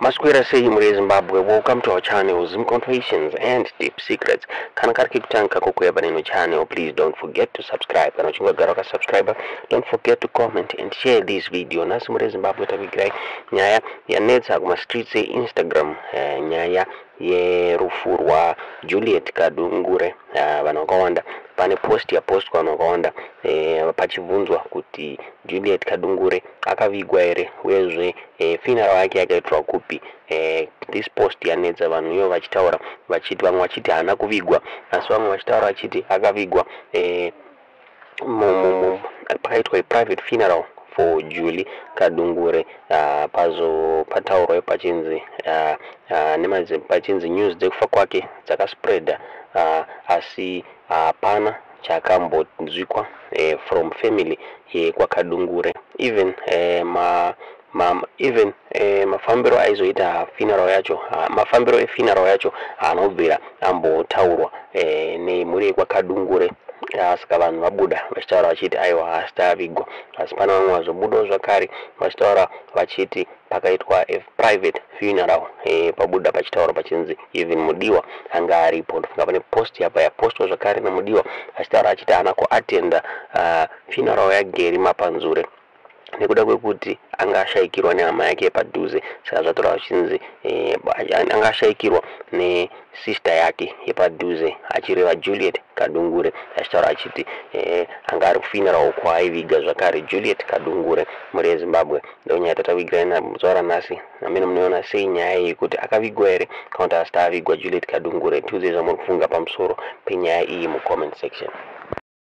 Masquera say muri Zimbabwe, welcome to our channel, Zim Confessions and Deep Secrets. Kana kariki kutanka kukweba neno channel, please don't forget to subscribe. Kana chunga garoka subscriber, don't forget to comment and share this video. Nasi muri Zimbabwe tabigai nyaya ya netsa kuma streets ya Instagram, nyaya ye rufurwa Juliet Kadungure vanokawanda pane post kwa vanokawanda pachibvunzwa kuti Juliet Kadungure akavigwa ere uyezve funeral yake yakaitwa kupi. This post yanetsa vanhu ivo vachitaura vachiti vamwe vachiti haana kuvigwa asi vamwe vachitaura vachiti akavigwa pakaitwa private funeral for Julie Kadungure. Patauro pachinzi pachinzi news dzekufa kwake dzakaspread asi hapana chakambonzwikwa from family yeKadungure. Even mafambiro aizoita funeral yacho, mafambiro efuneral yacho anobvira ambotaurwa nemhuri yeKadungure. Saka vanhu vabuda vachitaura vachiti aiwa hasati avigwa, asi pana vamwe vazobudawo zvakare vachitaura vachiti pakaitwa private funeral. Pabuda pachitaura pachinzi even mudiwa anga aripo. Ndofunga pane post yapa yapostwa zvakare namudiwa achitaura achiti haana kuatenda funeral yageri mapanzure nekuda kwekuti anga ashayikirwa nehama yake yepadhuze. Saka zvataura vachinzi anga ashayikirwa nesister yake yepadhuze achireva Juliet Kadungure. Achitaura achiti anga ari kufuneral kwaaiviga zvakare Juliet Kadungure muri Zimbabwe. Ndonyaya tatavigirai muzuva ranhasi. Namene munoona sei nyaya iyi kuti akavigwa ere kana kuti hasati avigwa Juliet Kadungure? Tiudzei zvamuri kufunga pamusoro penyaya iyi mucomment section.